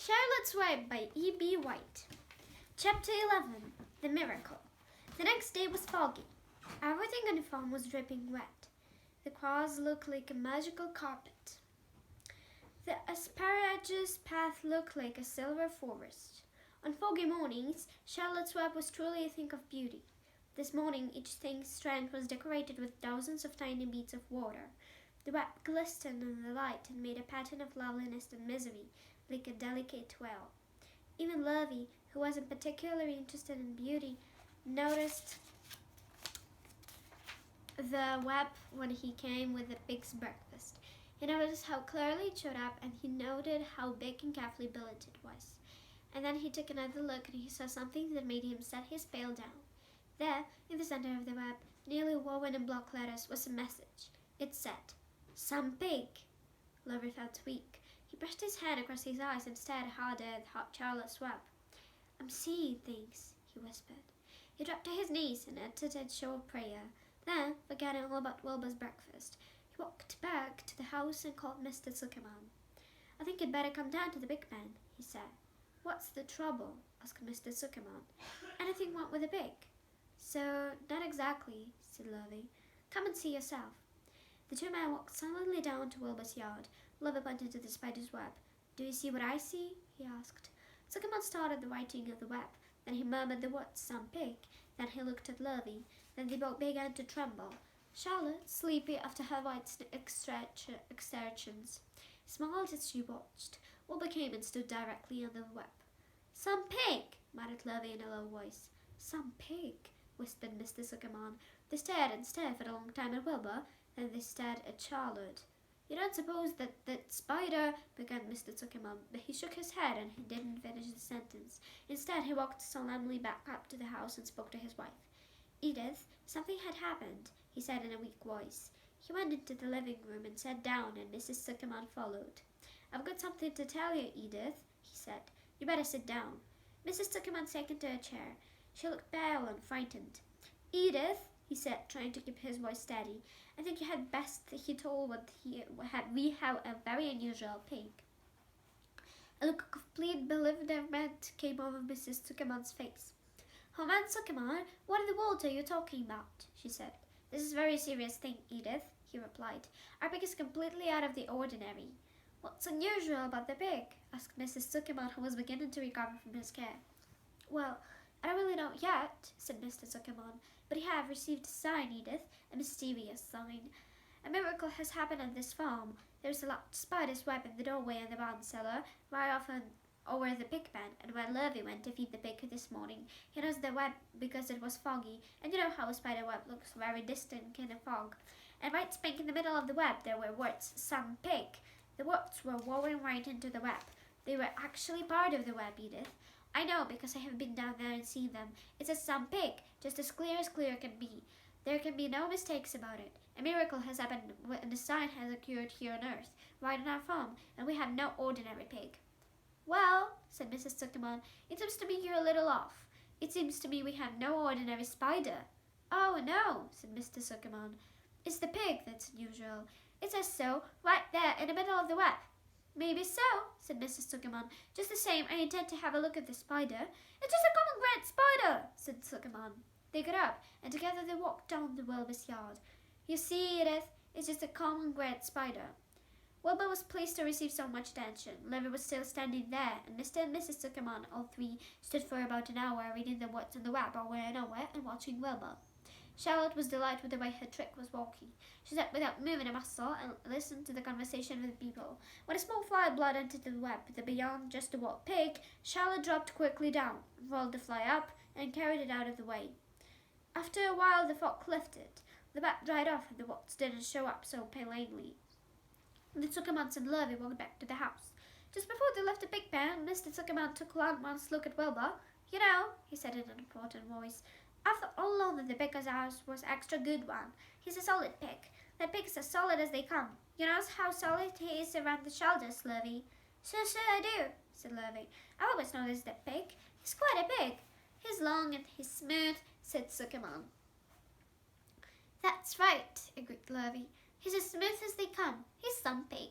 Charlotte's Web by E.B. White. Chapter 11. The Miracle. The next day was foggy. Everything on the farm was dripping wet. The grass looked like a magical carpet. The asparagus path looked like a silver forest. On foggy mornings, Charlotte's Web was truly a thing of beauty. This morning, each thing's strand was decorated with thousands of tiny beads of water. The web glistened in the light and made a pattern of loveliness and misery, like a delicate veil. Even Lovey, who wasn't particularly interested in beauty, noticed the web when he came with the pig's breakfast. He noticed how clearly it showed up, and he noted how big and carefully built it was. And then he took another look, and he saw something that made him set his pail down. There, in the center of the web, nearly woven in block letters, was a message. It said, "Some pig." Lovey felt weak. He brushed his hand across his eyes and stared harder at Charlotte's Web. "I'm seeing things," he whispered. He dropped to his knees and uttered a short prayer. Then, forgetting all about Wilbur's breakfast, he walked back to the house and called Mr. Zuckerman. "I think you'd better come down to the big pen," he said. "What's the trouble?" asked Mr. Zuckerman. "Anything wrong with the pig?" "So, not exactly," said Lovey. "Come and see yourself." The two men walked silently down to Wilbur's yard. Lovey pointed to the spider's web. "Do you see what I see?" he asked. Zuckerman started the writing of the web. Then he murmured the words, "Some pig." Then he looked at Lovey. Then they both began to tremble. Charlotte, sleepy after her white exertions, smiled as she watched. Wilbur came and stood directly under the web. "Some pig," muttered Lovey in a low voice. "Some pig," whispered Mr. Zuckerman. They stared and stared for a long time at Wilbur. Then they stared at Charlotte. "You don't suppose that spider," began Mr. Zuckerman, but he shook his head and he didn't finish the sentence. Instead, he walked solemnly back up to the house and spoke to his wife. "Edith, something had happened," he said in a weak voice. He went into the living room and sat down, and Mrs. Zuckerman followed. "I've got something to tell you, Edith," he said. "You better sit down." Mrs. Zuckerman sank into a chair. She looked pale and frightened. "Edith," he said, trying to keep his voice steady, "I think you had best he told we have a very unusual pig." A look of complete bewilderment came over Mrs. Zuckerman's face. "Oh, man, Zuckerman, what in the world are you talking about?" she said. "This is a very serious thing, Edith," he replied. "Our pig is completely out of the ordinary." "What's unusual about the pig?" asked Mrs. Zuckerman, who was beginning to recover from his scare. "Well, I don't really know yet," said Mr. Zuckerman, "but I have received a sign, Edith, a mysterious sign. A miracle has happened on this farm. There's a large spider's web in the doorway in the barn cellar, right off over the pig pen, and when Lovey went to feed the pig this morning, he noticed the web because it was foggy, and you know how a spider web looks very distant in a fog. And right spank in the middle of the web there were words, 'Some pig.' The words were woven right into the web. They were actually part of the web, Edith. I know because I have been down there and seen them. It says 'Some pig,' just as clear can be. There can be no mistakes about it. A miracle has happened and the sign has occurred here on earth, right on our farm, and we have no ordinary pig." "Well," said Mrs. Zuckerman, "it seems to me you're a little off. It seems to me we have no ordinary spider." "Oh, no," said Mr. Zuckerman. "It's the pig that's unusual. It says so, right there in the middle of the web." "Maybe so," said Mrs. Zuckerman. "Just the same, I intend to have a look at the spider." "It's just a common great spider," said Zuckerman. They got up, and together they walked down the Wilbur's yard. "You see, Edith, it's just a common great spider." Wilbur was pleased to receive so much attention. Lovey was still standing there, and Mr. and Mrs. Zuckerman, all three, stood for about an hour reading the words on the web over and over and watching Wilbur. Charlotte was delighted with the way her trick was working. She sat without moving a muscle and listened to the conversation with the people. When a small fly bled into the web, beyond just the word "pig," Charlotte dropped quickly down, rolled the fly up, and carried it out of the way. After a while, the fog lifted. The web dried off, and the words didn't show up so plainly. The Zuckermans and Lovey walked back to the house. Just before they left the pig pen, Mr. Zuckerman took one look at Wilbur. "You know," he said in an important voice, "I've thought all along that the pig of ours was an extra good one. He's a solid pig. That pig's as solid as they come. You know how solid he is around the shoulders, Lovey?" Sure, I do," said Lovey. "I've always noticed that pig. He's quite a pig." "He's long and he's smooth," said Zuckerman. "That's right," agreed Lovey. "He's as smooth as they come. He's some pig."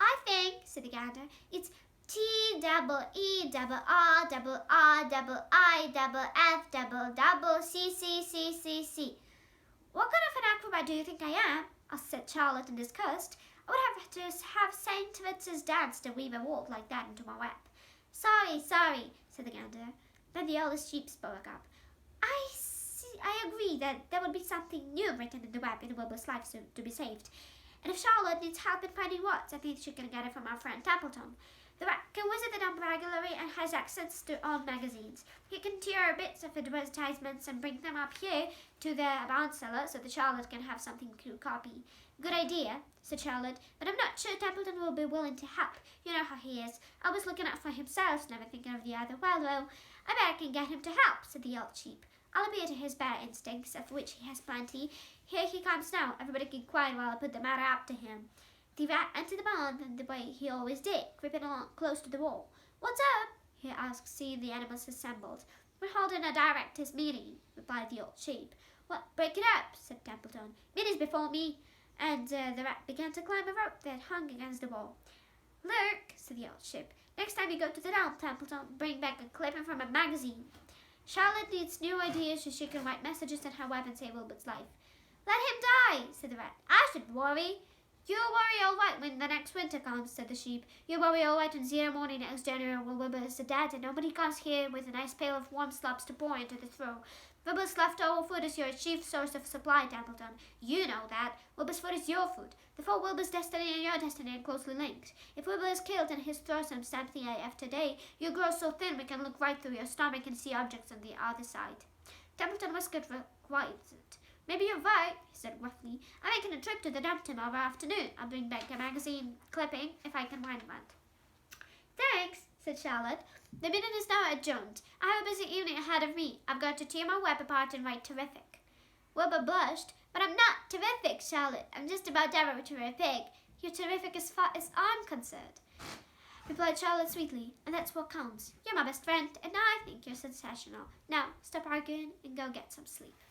I think, said the gander, it's T-double-E-double-R-double-I-double-F-double-C-C-C-C-C. What kind of an acrobat do you think I am? Asked Charlotte in disgust. I would have to have Saint Vitus's dance to weave a walk like that into my web. Sorry, said the gander. Then the oldest sheep spoke up. I agree that there would be something new written in the web in Wilbur's life soon to be saved. And if Charlotte needs help in finding what, I think she can get it from our friend Templeton. The rat can visit the dump regularly and has access to all magazines. He can tear bits of advertisements and bring them up here to the barn cellar so that Charlotte can have something to copy. Good idea, said Charlotte, but I'm not sure Templeton will be willing to help. You know how he is, always looking out for himself, never thinking of the other. Well, I bet I can get him to help, said the old sheep. I'll appeal to his bear instincts, of which he has plenty. Here he comes now. Everybody keep quiet while I put the matter up to him. The rat entered the barn in the way he always did, creeping along close to the wall. What's up? He asked, seeing the animals assembled. We're holding a directors' meeting, replied the old sheep. What? Break it up, said Templeton. Meeting's before me. And the rat began to climb a rope that hung against the wall. Look, said the old sheep. Next time you go to the dump, Templeton, bring back a clipping from a magazine. Charlotte needs new ideas so she can write messages on her web and save Wilbur's life. Let him die, said the rat. I should worry. You'll worry all right when the next winter comes, said the sheep. You'll worry all right on 0 morning next January when Wilbur is dead and nobody comes here with a nice pail of warm slops to pour into the throat. Wilbur's leftover food is your chief source of supply, Templeton. You know that. Wilbur's food is your food. Therefore, Wilbur's destiny and your destiny are closely linked. If Wilbur is killed and his throat and empty after day, you grow so thin we can look right through your stomach and see objects on the other side. Templeton whispered quiet. Maybe you're right, he said gruffly. I'm making a trip to the dump tomorrow afternoon. I'll bring back a magazine clipping if I can find one. Thanks, said Charlotte. The meeting is now adjourned. I have a busy evening ahead of me. I've got to tear my web apart and write terrific. Wilbur blushed. But I'm not terrific, Charlotte. I'm just about ever terrific. You're terrific as far as I'm concerned, replied Charlotte sweetly. And that's what counts. You're my best friend, and I think you're sensational. Now, stop arguing and go get some sleep.